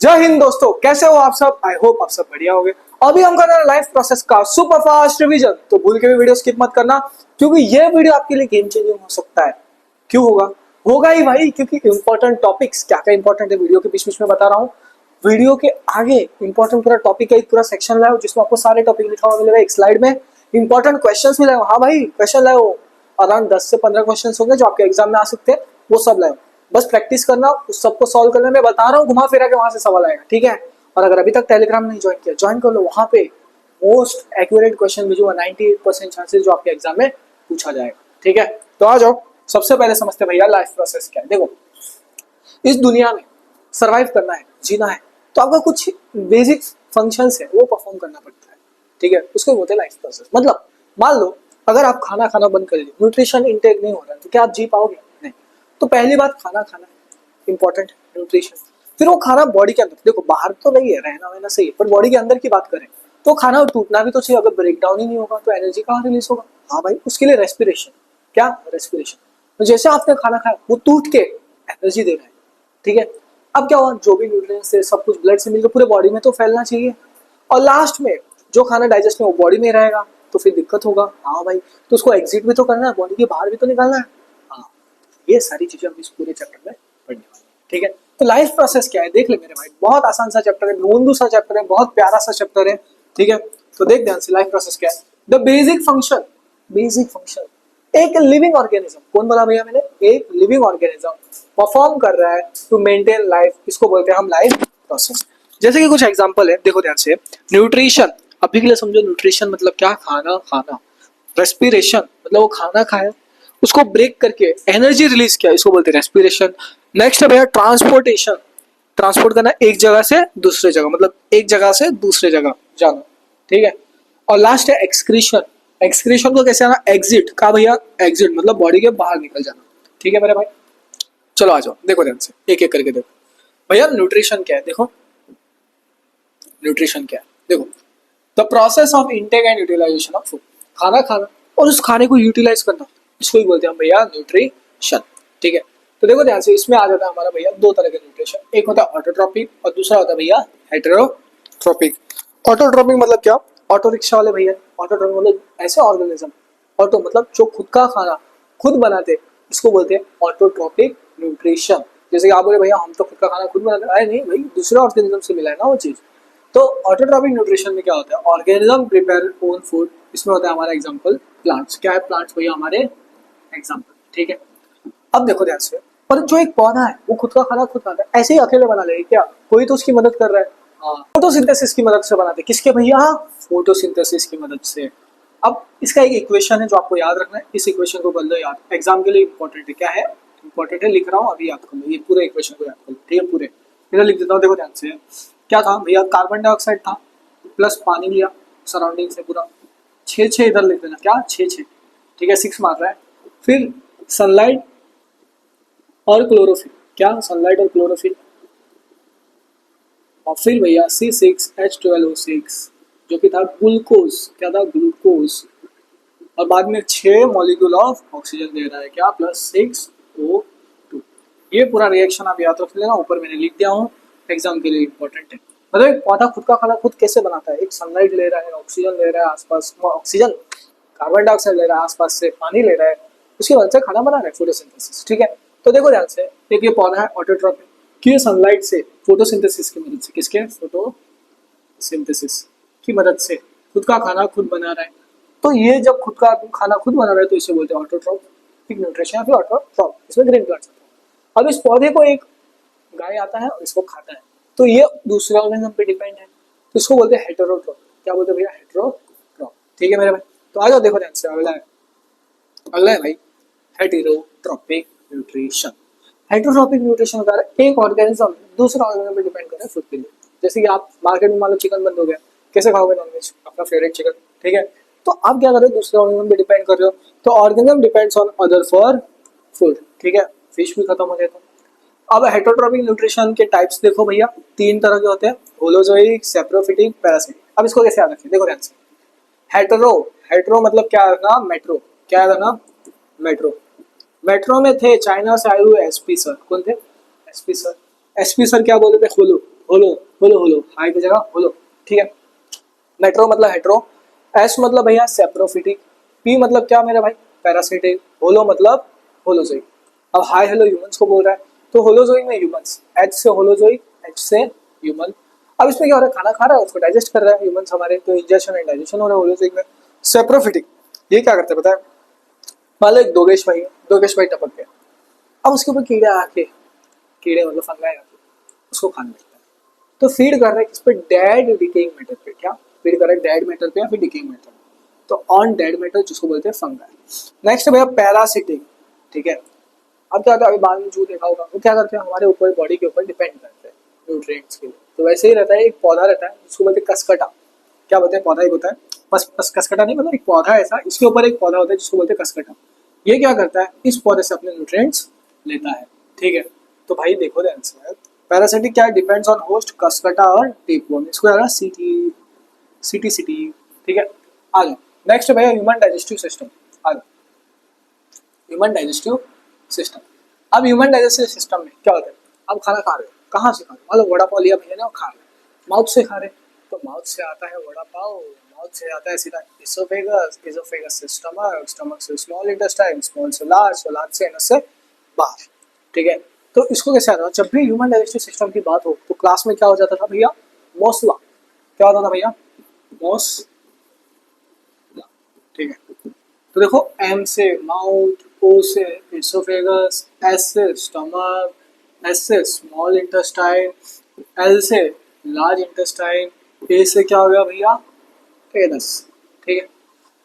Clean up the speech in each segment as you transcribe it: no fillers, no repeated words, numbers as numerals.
जय हिंद दोस्तों, कैसे हो आप सब। आई होप आप सब बढ़िया होंगे। अभी हम कर रहे हैं लाइफ प्रोसेस का सुपर फास्ट रिवीजन, तो भूल के भी वीडियो स्किप मत करना क्योंकि ये वीडियो आपके लिए गेम चेंजिंग हो सकता है। क्यों होगा? होगा ही भाई, क्योंकि इंपॉर्टेंट टॉपिक्स क्या क्या इंपॉर्टेंट है वीडियो के बीच बीच में बता रहा हूँ। वीडियो के आगे इंपॉर्टेंट पूरा टॉपिक का एक पूरा सेक्शन लाओ जिसमें आपको सारे टॉपिक लिखा हुआ मिलेगा एक स्लाइड में। इंपॉर्टेंट क्वेश्चन भी लाओ। हाँ भाई, क्वेश्चन लाओ। अराउंड 10 से 15 क्वेश्चन होंगे जो आपके एग्जाम में आ सकते हैं, वो सब लाओ। बस प्रैक्टिस करना, उस सबको सॉल्व करने में बता रहा हूँ, घुमा फिरा के वहां से सवाल आएगा, ठीक है। और अगर अभी तक टेलीग्राम नहीं ज्वाइन किया, ज्वाइन कर लो। वहां पे मोस्ट एक्यूरेट क्वेश्चन भेजूंगा, 98% चांसेस जो आपके एग्जाम में पूछा जाएगा, ठीक है। तो आ जाओ, सबसे पहले समझते भैया लाइफ प्रोसेस क्या है। देखो, इस दुनिया में सरवाइव करना है, जीना है, तो आपका कुछ बेसिक फंक्शंस है वो परफॉर्म करना पड़ता है, ठीक है। उसको बोलते हैं लाइफ प्रोसेस। मतलब मान लो अगर आप खाना खाना बंद कर लीजिए, न्यूट्रिशन इंटेक नहीं हो रहा है, तो क्या आप जी पाओगे? नहीं। तो पहली बात, खाना खाना इंपॉर्टेंट है, न्यूट्रिशन। फिर वो खाना बॉडी के अंदर, देखो बाहर तो नहीं है, रहना वहना सही है, पर बॉडी के अंदर की बात करें तो खाना टूटना भी तो चाहिए। अगर ब्रेक डाउन ही नहीं होगा तो एनर्जी कहाँ रिलीज होगा? हाँ भाई, उसके लिए रेस्पिरेशन। क्या? रेस्पिरेशन। तो जैसे आपने खाना खाया, वो टूट के एनर्जी दे रहा है, ठीक है। अब क्या हुआ, जो भी न्यूट्रिएंट्स है सब कुछ ब्लड से मिलकर पूरे बॉडी में तो फैलना चाहिए। और लास्ट में जो खाना डाइजेस्ट में वो बॉडी में रहेगा, तो फिर दिक्कत होगा। हाँ भाई, तो उसको एग्जिट भी तो करना है, बॉडी के बाहर भी तो निकालना है। हाँ, ये सारी चीजें हम इस पूरे चैप्टर में पढ़ने वाले हैं, ठीक है। तो लाइफ प्रोसेस क्या है देख ले मेरे भाई, बहुत आसान सा चैप्टर है, ढूंढू सा चैप्टर है, बहुत प्यारा सा चैप्टर है, ठीक है। तो देख ध्यान से, लाइफ प्रोसेस क्या है। The basic function, basic function एक लिविंग ऑर्गेनिज्म, कौन बोला भैया मैंने? एक लिविंग ऑर्गेनिज्म परफॉर्म कर रहा है टू मेंटेन लाइफ, इसको बोलते हैं हम लाइफ प्रोसेस। जैसे कि कुछ एग्जांपल है, देखो ध्यान से। न्यूट्रिशन, अभी के लिए समझो न्यूट्रिशन मतलब क्या? खाना खाना। रेस्पिरेशन मतलब वो खाना खाया, उसको ब्रेक करके एनर्जी रिलीज किया, इसको बोलते हैं रेस्पिरेशन। नेक्स्ट है भैया ट्रांसपोर्टेशन, ट्रांसपोर्ट करना एक जगह से दूसरे जगह, मतलब एक जगह से दूसरे जगह जाना, ठीक है। और लास्ट है एक्सक्रीशन, एक्सक्रीशन को कैसे आना? एग्जिट का भैया, एग्जिट मतलब बॉडी के बाहर निकल जाना, ठीक है मेरे भाई। चलो आ जाओ, देखो ध्यान से, एक एक करके देखो भैया। न्यूट्रिशन क्या है देखो, न्यूट्रिशन क्या है देखो। The process of intake and utilisation of food, खाना खाना और उस खाने को यूटिलाइज करना, इसको ही बोलते हैं हम भैया न्यूट्रिशन, ठीक है। तो देखो ध्यान से, इसमें आ जाता है हमारा भैया दो तरह के न्यूट्रिशन, एक होता है ऑटोट्रॉपिक और दूसरा होता है भैया हेटेरोट्रॉपिक। ऑटोट्रॉपिक मतलब क्या? ऑटो रिक्शा वाले भैया, ऑटोट्रॉपिक मतलब ऐसे ऑर्गेनिज्म, ऑटो मतलब जो खुद का खाना खुद बनाते, इसको बोलते हैं ऑटोट्रॉपिक न्यूट्रिशन। जैसे कि आप बोले भैया हम तो खुद का खाना खुद बनाते, अरे नहीं भाई, दूसरे ऑर्गेनिज्म से मिला है ना वो चीज। तो ऑटोट्रॉपिक न्यूट्रिशन में क्या होता है? ऑर्गेनिज्म प्रिपेयर ओन फूड, इसमें होता है हमारा एग्जांपल प्लांट्स। क्या है प्लांट्स भैया? हमारे एग्जांपल, ठीक है। अब देखो ध्यान से, पर जो एक पौधा है वो खुद का खाना खुद खाता है, ऐसे ही अकेले बना ले क्या? कोई तो उसकी मदद कर रहा है। हाँ, फोटोसिंथेसिस की मदद से बनाते, किसके भैया? फोटोसिंथेसिस की मदद से। अब इसका एक इक्वेशन है जो आपको याद रखना है, इस इक्वेशन को कर लो याद, एग्जाम के लिए इंपॉर्टेंट है। क्या है? इंपॉर्टेंट है, लिख रहा हूँ अभी, याद कर लो ये पूरे इक्वेशन को, याद कर लो, ठीक है। पूरे इधर लिख देता हूँ, देखो ध्यान से। क्या था भैया? कार्बन डाइऑक्साइड था प्लस पानी लिया सराउंडिंग से पूरा, 6 इधर लिख देना, क्या 6, ठीक है, 6 मार रहा है। फिर सनलाइट और क्लोरोफिल, क्या सनलाइट और क्लोरोफिल। और फिर भैया C6H12O6 जो कि था ग्लूकोज, क्या था? ग्लूकोज। और बाद में 6 मॉलिक्यूल ऑफ ऑक्सीजन दे रहा है, क्या? +6O2। ये पूरा रिएक्शन आप याद रख लेना, ऊपर मैंने लिख दिया हूँ, एग्जाम के लिए इंपॉर्टेंट है। मतलब एक पौधा खुद का खाना खुद कैसे बनाता है? एक सनलाइट ले रहा है, ऑक्सीजन ले रहा है आसपास, ऑक्सीजन कार्बन डाइऑक्साइड ले रहा है, आसपास से पानी ले रहा है, उसकी वजह से खाना बना रहा है, फोटोसिंथेसिस, ठीक है। तो देखो ध्यान से, एक ये पौधा है ऑटोट्रॉपिक, कि सनलाइट से फोटोसिंथेसिस की मदद से, किसके? फोटोसिंथेसिस की मदद से खुद का खाना खुद बना रहा है। तो ये जब खुद का खाना खुद बना रहा है तो इसे बोलते हैं ऑटोट्रॉपिक न्यूट्रिशन या फिर ऑटोट्रॉप। इसमें ग्रीन प्लांट्स आता है। अब इस पौधे को एक गाय आता है और इसको खाता है, तो ये दूसरे ऑर्गेनिज्म पे डिपेंड है, तो इसको बोलते हैं हेटेरोट्रॉप। क्या बोलते हैं भैया? हेटेरोट्रॉप, ठीक है मेरे भाई। तो आ जाओ, देखो ध्यान से, अगला है भाई हेटेरोट्रॉपिक न्यूट्रिशन। हेटेरोट्रॉपिक न्यूट्रिशन होता है एक ऑर्गेनिज्म दूसरे ऑर्गेनिज्म पे डिपेंड कर रहा है फूड के लिए। जैसे कि आप मार्केट में मान लो चिकन बंद हो गया, कैसे खाओगे नॉनवेज? अपना फेवरेट चिकन, ठीक है। तो आप क्या कर रहे हो? दूसरे ऑर्गेनिज्म पे डिपेंड कर रहे हो, तो organism depends on other for food, ठीक है। फिश भी खत्म हो गया था। अब हेटेरोट्रॉपिक न्यूट्रिशन के टाइप्स देखो भैया, 3 तरह के होते हैं, होलोजोइक, सैप्रोफिटिक, पैरासिटिक। अब इसको कैसे याद रखें? देखो ध्यान से, हेटेरो, हेटेरो मतलब क्या था? मेट्रो, क्या था ना? मेट्रो। मेट्रो में थे चाइना से आए हुए एसपी सर, कौन थे? SP sir. एसपी सर क्या बोले थे? होलो, होलो, होलो होलो, हाई की जगह होलो, ठीक है। मेट्रो मतलब हेट्रो, एस मतलब भैया सेप्रोफिटिक, पी मतलब क्या मेरे भाई पैरासिटिक, होलो मतलब होलोजोइक। अब हाई हेलो ह्यूमंस को बोल रहा है तो होलोजोइक में ह्यूमंस, एच से होलोजोइक, एच से ह्यूमन। अब इसमें क्या हो रहा है, खाना खा रहा है उसको डाइजेस्ट कर रहा है ह्यूमंस हमारे, तो इंजेक्शन एंड डाइजेशन हो रहा है होलोजोइक में। सेप्रोफिटिक ये क्या करते हैं पता है, मान लो एक दोगेश भाई टपक गया, अब उसके ऊपर कीड़े आके, कीड़े मतलब फंगाई आके उसको खाने लगता है, तो फीड कर रहा है किस पे, डेड डिकेइंग मैटर पे। क्या फीड कर रहा है, डेड मैटर पे या फिर डिकेइंग मैटर, तो ऑन डेड मैटर जिसको बोलते हैं फंगाई। नेक्स्ट भैया पैरासिटिक, ठीक है। अब क्या होता है, अभी बाद में जो देखा होगा वो क्या करते हैं, हमारे ऊपर बॉडी के ऊपर डिपेंड करते हैं न्यूट्रिएंट्स के लिए। तो वैसे ही रहता है, एक पौधा रहता है जिसको बोलते हैं कसकटा। क्या बोलते हैं, पौधा एक होता है, बस कसकटा नहीं, मतलब एक पौधा ऐसा, इसके ऊपर एक पौधा होता है जिसको बोलते हैं कसकटा। ये क्या करता है, इस पौधे से अपने न्यूट्रिएंट्स लेता है, ठीक है। तो भाई देखो ध्यान से, पैरासिटिक क्या है, डिपेंड्स ऑन होस्ट कसकटा और टेपवर्म, इसको यार सिटी, ठीक है। आ जाओ नेक्स्ट भैया ह्यूमन डाइजेस्टिव सिस्टम। आ जाओ ह्यूमन डाइजेस्टिव सिस्टम। अब ह्यूमन डाइजेस्टिव सिस्टम में क्या होता है, अब खाना खा रहे हो, कहाँ से खा रहे हो, मतलब वड़ा पाव लिया भैया ने और खा रहे हो, माउथ से खा रहे हो, तो माउथ से आता है वड़ा पाव, माउथ से आता है सीधा इसोफेगस, इसोफेगस से स्टमक, स्टमक से स्मॉल इंटेस्टाइन, स्मॉल से लार्ज, लार्ज से एनस से बाहर, ठीक है। तो इसको कैसे आता है, जब भी ह्यूमन डाइजेस्टिव सिस्टम की बात हो तो क्लास में क्या हो जाता था भैया, मोसला। क्या होता था भैया, मोसला, ठीक है। तो देखो एम से माउथ, ओ से इसोफेगस, एस से स्टमक, एस से स्मॉल इंटेस्टाइन, एल से लार्ज इंटेस्टाइन, ए से क्या हो गया भैया, एनस, ठीक है।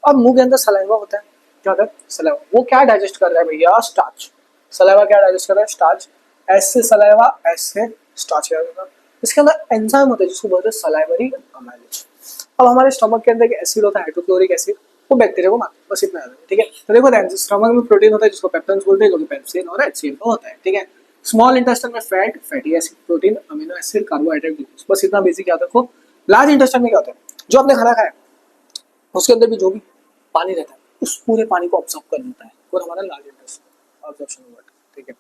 अब मुंह के अंदर सलाइवा होता है, क्या होता है सलाइवा, वो क्या डाइजेस्ट कर रहा है भैया, स्टार्च। सलाइवा क्या डाइजेस्ट कर रहा है, स्टार्च। एस से सलाइवा, एस से स्टार्च है, इसके अंदर एंजाइम होता है जिसको बोलते हैं सलाइवरी अमाइलेज। अब हमारे स्टमक के अंदर एक एसिड होता है हाइड्रोक्लोरिक एसिड, वो बैक्टीरिया को मारता है, बस इतना याद है, ठीक है। तो देखो ध्यान से, स्टमक में प्रोटीन होता है जिसको पेप्टाइन्स बोलते हैं, जो कि पेप्सिन और एचसीएल का होता है, ठीक है। स्मॉल इंटेस्टाइन में fat, fatty acid, protein, amino acid, carbohydrate, glucose, बस इतना बेसिक याद रखो। लार्ज इंटेस्टाइन में क्या होता है, जो आपने खाना खाया उसके अंदर भी जो भी पानी रहता है उस पूरे पानी को ऑब्जॉर्व कर लेता है, और हमारा लार्ज इंटेस्टाइन ऑब्जॉर्प्शन वर्ड, ठीक है।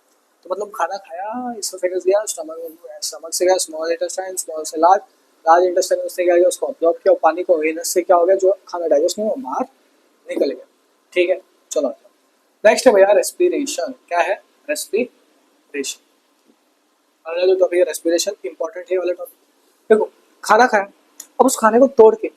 तो मतलब खाना खाया, इसोफेगस गया, स्टमक से गया स्मॉल इंटेस्टाइन, स्मॉल से लार्ज, लार्ज इंटेस्टाइन से क्या गया, उसको ऑब्जॉर्व किया, पानी को वेनस से क्या हो गया, जो खाना डाइजेस्ट नहीं हुआ बाहर निकल गया, ठीक है। चलो नेक्स्ट है भैया रेस्पिरेशन। क्या है, रेस्पिरेशन। अगला जो टॉपिक है रेस्पिरेशन, इंपॉर्टेंट है वाला टॉपिक। देखो खाना खाया, अब उस खाने को तोड़ के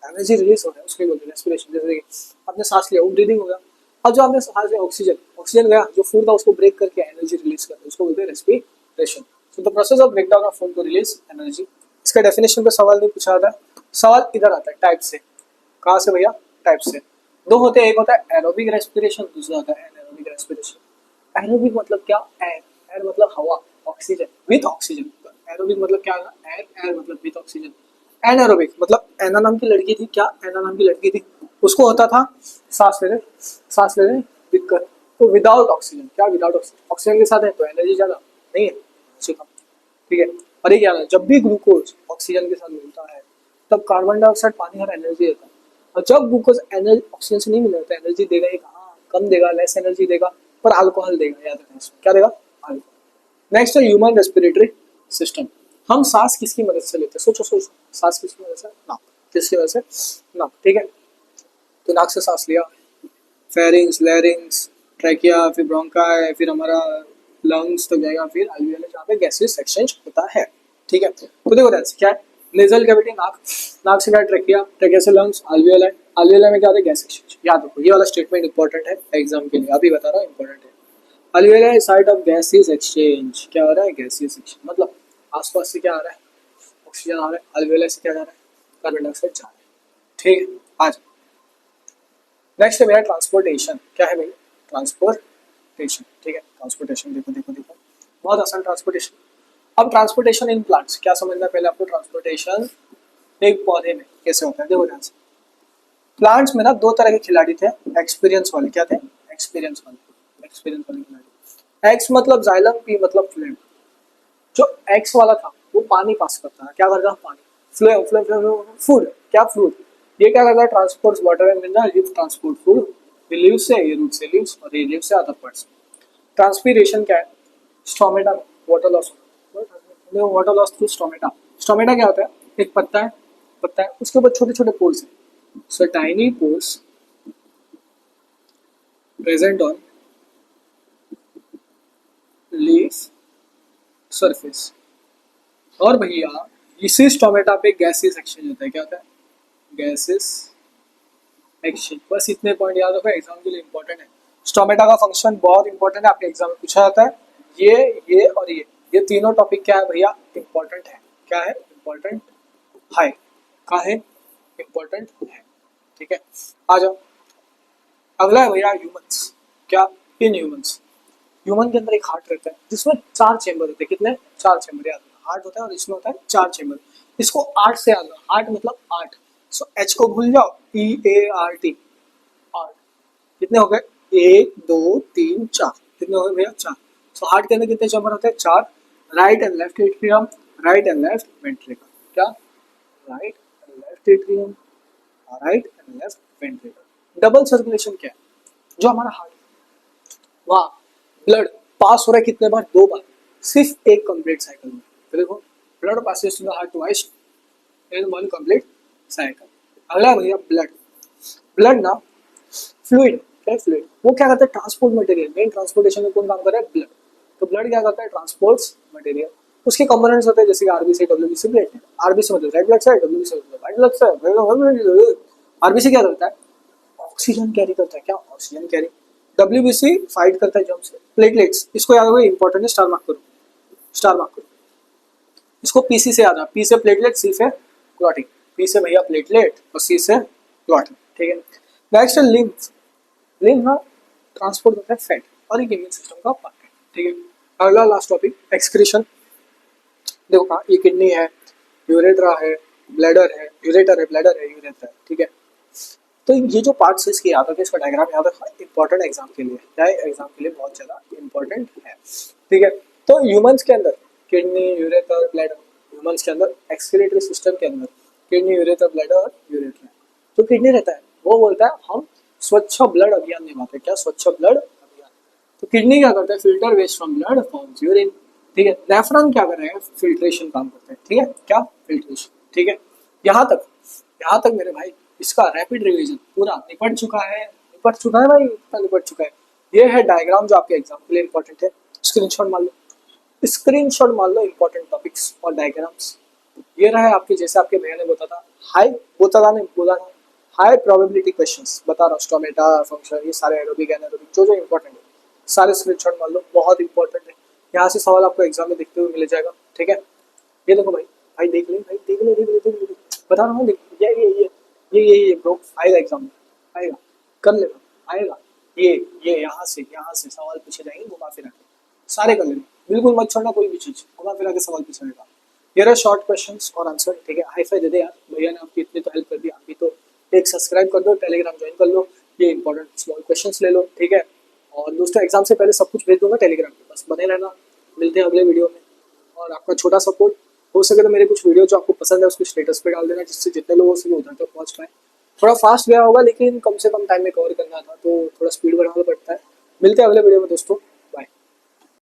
एनर्जी रिलीज हो रहा है, उसको बोलते हैं रेस्पिरेशन। जैसे कि आपने सांस लिया, वो ब्रीदिंग हो गया। अब जो आपने सांस लिया ऑक्सीजन, ऑक्सीजन गया, जो फूड था उसको ब्रेक करके एनर्जी रिलीज करते हैं, उसको बोलते हैं respiration. So the process of breakdown of food to release energy. इसका डेफिनेशन पे सवाल नहीं पूछा था, सवाल इधर आता है टाइप से। कहाँ से भैया, टाइप से। दो होते हैं, एक होता है एरोबिक रेस्पिरेशन, दूसरा होता है एनारोबिक रेस्पिरेशन। एरोबिक मतलब क्या, एयर, एयर मतलब हवा, ऑक्सीजन विथ ऑक्सीजन। एरोबिक मतलब क्या, एयर, एयर मतलब विथ ऑक्सीजन। एनारोबिक मतलब एना नाम की लड़की थी, क्या एना नाम की लड़की थी, उसको होता था सांस लेने दिक्कत, तो विदाउट ऑक्सीजन, क्या विदाउट ऑक्सीजन, ऑक्सीजन के साथ है तो एनर्जी ज्यादा नहीं है, कम, ठीक है। और ये क्या है, जब भी ग्लूकोज ऑक्सीजन के साथ मिलता है तब कार्बन डाइऑक्साइड पानी और एनर्जी देता है, और जब ग्लूकोज एनर्जी ऑक्सीजन से नहीं मिल रहा तो एनर्जी देगा ही कहाँ, कम देगा, लेस एनर्जी देगा, पर अल्कोहल देगा, याद रखना इसमें क्या देगा, अल्कोहल। नेक्स्ट है ह्यूमन रेस्पिरेटरी सिस्टम। हम सांस किसकी मदद से लेते हैं, सोचो सोचो, सांस किसकी मदद से, नाक, किसकी वजह से, नाक, ठीक है। तो नाक से सांस लिया, फेरिंग्स, लैरिंग्स, ट्रैकिया, फिर ब्रोंकाई, फिर हमारा लंग्स तक जाएगा, फिर अल्वियोलस जहाँ पे गैसेस एक्सचेंज होता है, ठीक है। तो देखो ध्यान से, क्या है नेजल कैविटी, नाक, नाक से क्या ट्रैकिया, ट्रैकिया से लंग्स, अल्वियोलाई, अल्वियोलाई में क्या होता है गैस एक्सचेंज। याद रखो ये वाला स्टेटमेंट इंपॉर्टेंट है एग्जाम के लिए, अभी बता रहा हूँ इंपॉर्टेंट है। Alveoli site of gases exchange, क्या हो रहा है, गैसेस एक्सचेंज, मतलब आसपास से क्या आ रहा है, ऑक्सीजन आ रहा है, अल्वियोलाई से क्या जा रहा है, कार्बन डाइऑक्साइड जा रहा है, ठीक है। आज नेक्स्ट है भैया ट्रांसपोर्टेशन। क्या है भैया, ट्रांसपोर्टेशन, ठीक है। ट्रांसपोर्टेशन देखो देखो देखो, बहुत आसान ट्रांसपोर्टेशन। अब ट्रांसपोर्टेशन इन प्लांट्स, क्या समझना है पहले आपको, ट्रांसपोर्टेशन एक पौधे में कैसे होता है, देखो ध्यान से। प्लांट्स में ना दो तरह के खिलाड़ी थे, एक्सपीरियंस वाले, क्या थे, एक्सपीरियंस वाले खिलाड़ी। एक्स मतलब जाइलम, पी मतलब फ्लेम। जो एक्स वाला था वो पानी पास करता है, क्या करता है, पानी, फ्लेम, फूड, क्या फ्रूट, ये क्या करता है, transport water and mineral, leave transport food, ये लीव से, ये रूट से लीव्स, और ये लीव से अदर पार्ट्स। ट्रांसपीरेशन क्या है, स्टोमेटा में वाटर लॉस, देखो water loss through stomata. Stomata क्या होता है? एक पत्ता है, उसके ऊपर छोटे छोटे पोर्स हैं। So tiny pores present on leaf surface. और भैया इसी स्टोमेटा पे गैसेस एक्सचेंज होता है। क्या होता है? Gases exchange. बस इतने पॉइंट याद रखो, एग्जाम के लिए इंपॉर्टेंट है। स्टोमेटा का फंक्शन बहुत इंपॉर्टेंट है, आपके एग्जाम में पूछा जाता है। ये और ये तीनों टॉपिक क्या है भैया? इंपॉर्टेंट है। क्या है? इंपॉर्टेंट है। क्या है? इंपॉर्टेंट है। ठीक है, आ जाओ। अगला है भैया ह्यूमंस। क्या? इन ह्यूमंस, ह्यूमन के अंदर एक हार्ट रहता है जिसमें 4 चेंबर होते हैं। कितने? 4 चेंबर याद रखो। हार्ट होता है और इसमें होता है 4 चेंबर। इसको 8 से याद रखो। हार्ट मतलब 8। सो एच को भूल जाओ, EART, 8। कितने हो गए? 1 2 3 4। कितने हो गए भैया? 4। सो हार्ट के अंदर कितने चेंबर होते हैं? 4। Right and left atrium, right and left ventricle. क्या? Right and left atrium, right and left ventricle. Double circulation क्या है? जो हमारा हार्ट, वहाँ ब्लड पास हो रहा है कितने बार? 2 बार, सिर्फ एक कंप्लीट साइकिल में। तो देखो, blood passes to the heart twice in one complete cycle. अगला है भैया ब्लड। ब्लड ना फ्लूइड, क्या फ्लूइड? वो क्या करता है? Transport material. मेन ट्रांसपोर्टेशन में कौन काम कर रहा है? ब्लड। तो ब्लड क्या करता है? Transports material. उसके कंपोनेंट्स होते हैं जैसे आरबीसी, डब्ल्यूबीसी, प्लेटलेट। आरबीसी मतलब रेड ब्लड सेल, डब्ल्यूबीसी मतलब व्हाइट ब्लड सेल। आरबीसी क्या करता है? ऑक्सीजन कैरी करता है। क्या? Oxygen carry. डब्ल्यूबीसी फाइट करता है जर्म्स से। प्लेटलेट्स, इसको याद रखो, इंपॉर्टेंट है, स्टार मार्क करो, स्टार मार्क करो। इसको पीसी से याद रखो। पी से प्लेटलेट, सी से क्लॉटिंग। पी से भैया प्लेटलेट और सी से क्लॉटिंग। ठीक है, नेक्स्ट है लिम्फ। लिम्फ ना ट्रांसपोर्ट होता है फैट और एक इम्यून सिस्टम का पार्ट है। ठीक है, अगला लास्ट टॉपिक एक्सक्रीशन। देखो कहाँ, ये किडनी है, यूरेट्रा है, ब्लैडर है, यूरेटर है, ब्लैडर है, यूरेथ्रा है। ठीक है, तो ये जो पार्ट्स है इसके याद रखें, इसका डायग्राम याद रखा, इंपॉर्टेंट एग्जाम के लिए। क्या है? एग्जाम के लिए बहुत ज्यादा इंपॉर्टेंट है। ठीक है, तो ह्यूमंस के अंदर किडनी, यूरेटर, ब्लैडर। ह्यूमंस के अंदर एक्सक्रीटरी सिस्टम के अंदर किडनी, यूरेटर, ब्लैडर और यूरेटर। तो किडनी रहता है, वो बोलता है हम स्वच्छ ब्लड अभियान निभाते हैं। क्या? स्वच्छ ब्लड अभियान। तो किडनी क्या करता है? Filter waste from blood forms urine. ठीक है, नेफ्रॉन क्या कर रहे हैं? फिल्ट्रेशन काम करते हैं। ठीक है, क्या? फिल्ट्रेशन। ठीक है, यहाँ तक मेरे भाई इसका रैपिड रिवीजन पूरा निपट चुका है। निपट चुका है भाई, इतना निपट चुका है। ये है डायग्राम जो आपके एग्जाम के लिए इंपॉर्टेंट है। स्क्रीनशॉट मान लो, स्क्रीनशॉट मान लो इंपॉर्टेंट टॉपिक्स और डायग्राम्स। ये रहा है आपके, जैसे आपके भैया ने बताया था, हाई बोला था हाई प्रोबेबिलिटी क्वेश्चंस बता रहा हूँ। स्टोमेटा फंक्शन, ये सारे एरोबिक एनारोबिक जो जो इंपॉर्टेंट है सारे स्क्रीनशॉट मान लो, बहुत इंपॉर्टेंट है। यहाँ से सवाल आपको एग्जाम में देखते हुए मिल जाएगा। ठीक है, ये देखो भाई, भाई देख ले, भाई देख ले, देख ले, देख ले, बता रहा हूँ, देख ये ब्रो आएगा एग्जाम में, आएगा, कर लेना, आएगा। ये यहाँ से सवाल पूछे जाएंगे घुमा फिरा के, सारे कर लेना, बिल्कुल मत छोड़ना कोई भी चीज, घुमा फिरा के सवाल पूछा जाएगा। ये रहा शॉर्ट क्वेश्चंस और आंसर। ठीक है, हाई फाई दे दे यार, भैया ने आपकी इतनी तो हेल्प कर दी। अभी तो एक सब्सक्राइब कर दो, टेलीग्राम ज्वाइन कर लो, ये इंपॉर्टेंट स्मॉल क्वेश्चंस ले लो। ठीक है, और दोस्तों एग्जाम से पहले सब कुछ भेज दूंगा टेलीग्राम पे, बस बने रहना। मिलते हैं अगले वीडियो में। और आपका छोटा सपोर्ट हो सके तो मेरे कुछ वीडियो जो आपको पसंद है उसको स्टेटस पे डाल देना, जिससे जितने लोग हो सके उधर तक पहुंच पाए। थोड़ा फास्ट गया होगा लेकिन कम से कम टाइम में कवर करना था तो थोड़ा स्पीड बढ़ाना पड़ता है। मिलते हैं अगले वीडियो में दोस्तों।